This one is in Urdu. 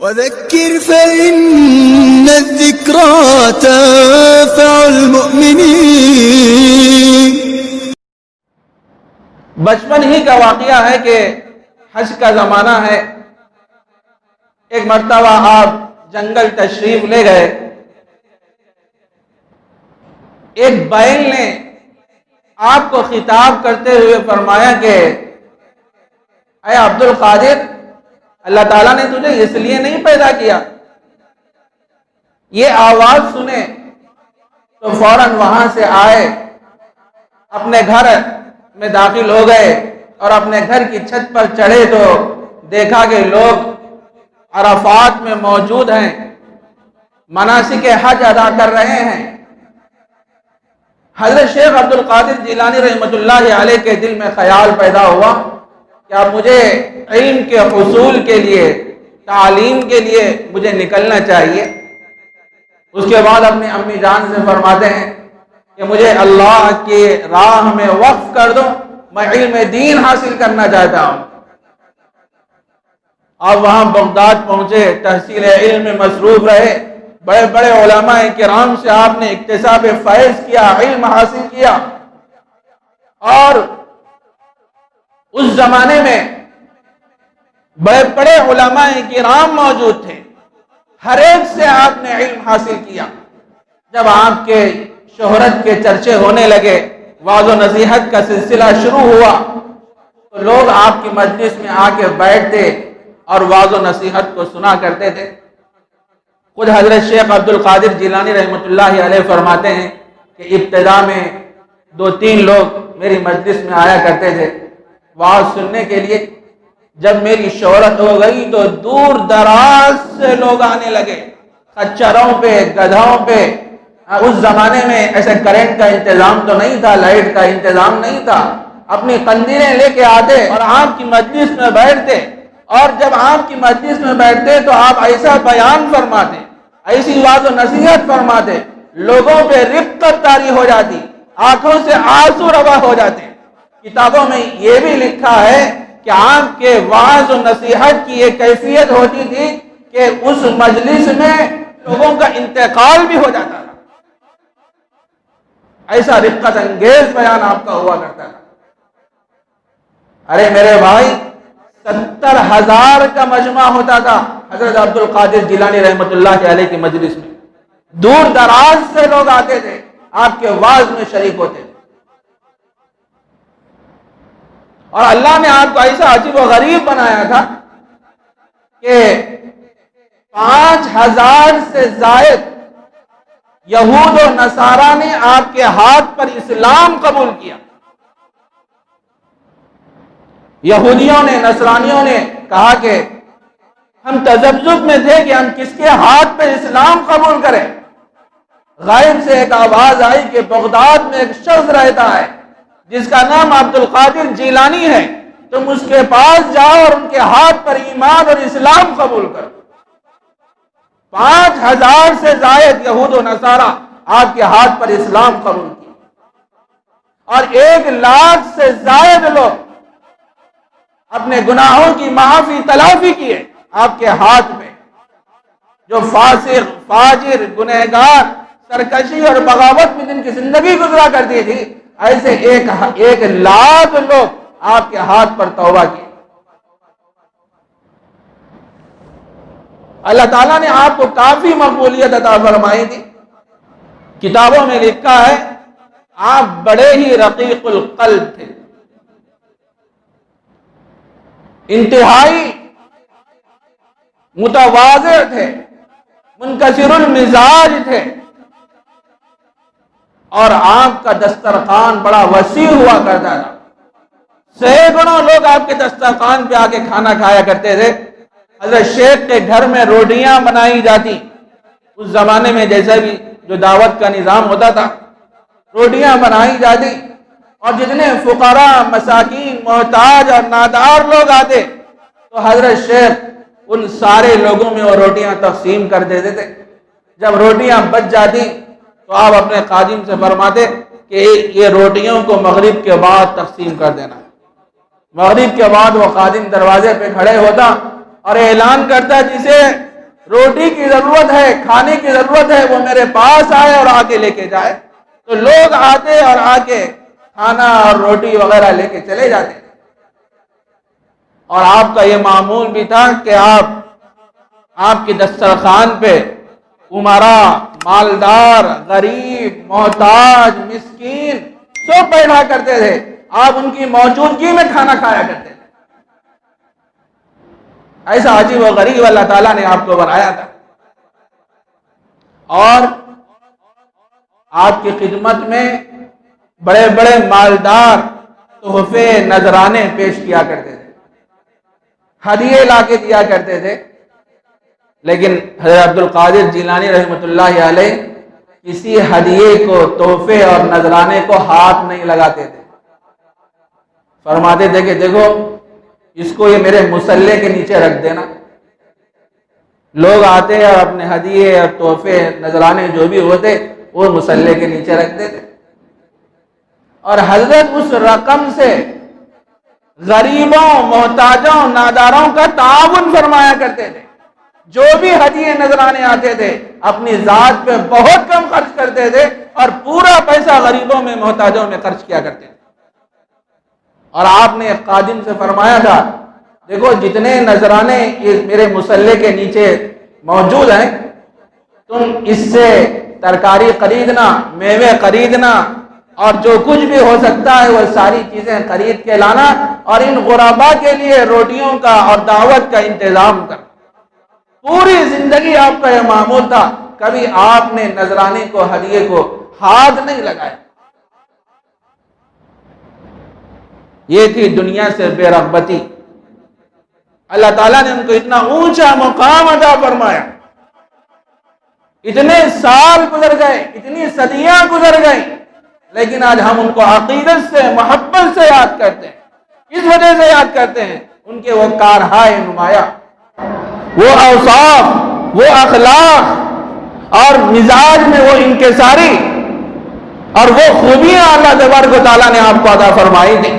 وذكر فإن الذكرى تنفع المؤمنين۔ بچپن ہی کا واقعہ ہے کہ حج کا زمانہ ہے۔ ایک مرتبہ آپ جنگل تشریف لے گئے، ایک بیل نے آپ کو خطاب کرتے ہوئے فرمایا کہ اے عبد القادر، اللہ تعالیٰ نے تجھے اس لیے نہیں پیدا کیا۔ یہ آواز سنے تو فوراً وہاں سے آئے، اپنے گھر میں داخل ہو گئے اور اپنے گھر کی چھت پر چڑھے تو دیکھا کہ لوگ عرفات میں موجود ہیں، مناسک حج ادا کر رہے ہیں۔ حضرت شیخ عبد القادر جیلانی رحمۃ اللہ علیہ کے دل میں خیال پیدا ہوا کہ اب مجھے علم کے حصول کے لیے، تعلیم کے لیے مجھے نکلنا چاہیے۔ اس کے بعد اپنی امی جان سے فرماتے ہیں کہ مجھے اللہ کی راہ میں وقف کر دو، میں علم دین حاصل کرنا چاہتا ہوں۔ آپ وہاں بغداد پہنچے، تحصیل علم میں مصروف رہے، بڑے بڑے علماء کرام سے آپ نے اکتساب فیض کیا، علم حاصل کیا۔ اور اس زمانے میں بڑے بڑے علماء کرام موجود تھے، ہر ایک سے آپ نے علم حاصل کیا۔ جب آپ کے شہرت کے چرچے ہونے لگے، وعظ و نصیحت کا سلسلہ شروع ہوا تو لوگ آپ کی مجلس میں آ کے بیٹھتے اور وعظ و نصیحت کو سنا کرتے تھے۔ خود حضرت شیخ عبد القادر جیلانی رحمۃ اللہ علیہ فرماتے ہیں کہ ابتدا میں 2-3 لوگ میری مجلس میں آیا کرتے تھے وعظ سننے کے لیے۔ جب میری شہرت ہو گئی تو دور دراز سے لوگ آنے لگے، خچروں پہ، گدھوں پہ۔ اس زمانے میں ایسے کرنٹ کا انتظام تو نہیں تھا، لائٹ کا انتظام نہیں تھا۔ اپنی قندیلیں لے کے آتے اور آپ کی مجلس میں بیٹھتے، اور جب آپ کی مجلس میں بیٹھتے تو آپ ایسا بیان فرماتے، ایسی وعظ و نصیحت فرماتے، لوگوں پہ رقت طاری ہو جاتی، آنکھوں سے آنسو روا ہو جاتے۔ کتابوں میں یہ بھی لکھا ہے کہ آپ کے وعظ و نصیحت کی یہ کیفیت ہوتی تھی کہ اس مجلس میں لوگوں کا انتقال بھی ہو جاتا تھا۔ ایسا رقت انگیز بیان آپ کا ہوا کرتا تھا۔ ارے میرے بھائی، 70,000 کا مجمع ہوتا تھا حضرت عبد القادر جیلانی رحمۃ اللہ علیہ کی مجلس میں۔ دور دراز سے لوگ آتے تھے، آپ کے وعظ میں شریک ہوتے تھے۔ اور اللہ نے آپ کو ایسا عجیب و غریب بنایا تھا کہ 5,000 سے زائد یہود و نصارہ نے آپ کے ہاتھ پر اسلام قبول کیا۔ یہودیوں نے، نصرانیوں نے کہا کہ ہم تذبذب میں تھے کہ ہم کس کے ہاتھ پہ اسلام قبول کریں۔ غائب سے ایک آواز آئی کہ بغداد میں ایک شخص رہتا ہے جس کا نام عبد القادر جیلانی ہے، تم اس کے پاس جاؤ اور ان کے ہاتھ پر ایمان اور اسلام قبول کرو۔ 5,000 سے زائد یہود و نصارہ آپ کے ہاتھ پر اسلام قبول کیا، اور 1,00,000 سے زائد لوگ اپنے گناہوں کی معافی تلافی کیے آپ کے ہاتھ میں۔ جو فاسق، فاجر، گنہگار، سرکشی اور بغاوت میں جن کی زندگی گزرا کرتی تھی، ایسے 1,00,000 لوگ آپ کے ہاتھ پر توبہ کیے۔ اللہ تعالیٰ نے آپ کو کافی مقبولیت عطا فرمائی تھی۔ کتابوں میں لکھا ہے آپ بڑے ہی رقیق القلب تھے، انتہائی متواضع تھے، منکسر المزاج تھے، اور آپ کا دسترخوان بڑا وسیع ہوا کرتا تھا۔ سینکڑوں لوگ آپ کے دسترخوان پہ آ کے کھانا کھایا کرتے تھے۔ حضرت شیخ کے گھر میں روٹیاں بنائی جاتی، اس زمانے میں جیسا بھی جو دعوت کا نظام ہوتا تھا، روٹیاں بنائی جاتی، اور جتنے فقراء، مساکین، محتاج اور نادار لوگ آتے تو حضرت شیخ ان سارے لوگوں میں وہ روٹیاں تقسیم کر دیتے تھے۔ جب روٹیاں بچ جاتی تو آپ اپنے خادم سے فرماتے کہ یہ روٹیوں کو مغرب کے بعد تقسیم کر دینا۔ مغرب کے بعد وہ خادم دروازے پہ کھڑے ہوتا اور اعلان کرتا، جسے روٹی کی ضرورت ہے، کھانے کی ضرورت ہے، وہ میرے پاس آئے اور آ کے لے کے جائے، تو لوگ آتے اور آ کے کھانا اور روٹی وغیرہ لے کے چلے جاتے. اور آپ کا یہ معمول بھی تھا کہ آپ کی دسترخوان پہ امراء، مالدار، غریب، محتاج، مسکین سب بیٹھا کرتے تھے، آپ ان کی موجودگی میں کھانا کھایا کرتے تھے. ایسا عجیب و غریب اللہ تعالیٰ نے آپ کو بنایا تھا. اور آپ کی خدمت میں بڑے بڑے مالدار تحفے، نذرانے پیش کیا کرتے تھے، ہدیے لا کے دیا کرتے تھے. لیکن حضرت عبد القادر جیلانی رحمۃ اللہ علیہ کسی ہدیے کو، تحفے اور نذرانے کو ہاتھ نہیں لگاتے تھے. فرماتے تھے کہ دیکھو اس کو یہ میرے مصلے کے نیچے رکھ دینا. لوگ آتے اور اپنے ہدیے اور تحفے، نذرانے جو بھی ہوتے وہ مصلے کے نیچے رکھ دیتے. اور حضرت اس رقم سے غریبوں، محتاجوں، ناداروں کا تعاون فرمایا کرتے تھے. جو بھی ہدیے نذرانے آتے تھے اپنی ذات پہ بہت کم خرچ کرتے تھے اور پورا پیسہ غریبوں میں، محتاجوں میں خرچ کیا کرتے تھے. اور آپ نے ایک خادم سے فرمایا تھا دیکھو جتنے نذرانے میرے مصلے کے نیچے موجود ہیں، تم اس سے ترکاری خریدنا، میوے خریدنا اور جو کچھ بھی ہو سکتا ہے وہ ساری چیزیں خرید کے لانا اور ان غرباء کے لیے روٹیوں کا اور دعوت کا انتظام کرنا. پوری زندگی آپ کا یہ معمول تھا، کبھی آپ نے نذرانے کو، ہدیے کو ہاتھ نہیں لگایا. یہ تھی دنیا سے بے رغبتی. اللہ تعالیٰ نے ان کو اتنا اونچا مقام عطا فرمایا. اتنے سال گزر گئے، اتنی صدیاں گزر گئی، لیکن آج ہم ان کو عقیدت سے، محبت سے یاد کرتے ہیں. کس وجہ سے یاد کرتے ہیں؟ ان کے وہ کارہائے نمایاں، وہ اوصاف، وہ اخلاق اور مزاج میں وہ انکساری اور وہ خوبیاں اللہ تبارک و تعالیٰ نے آپ کو عطا فرمائی تھی.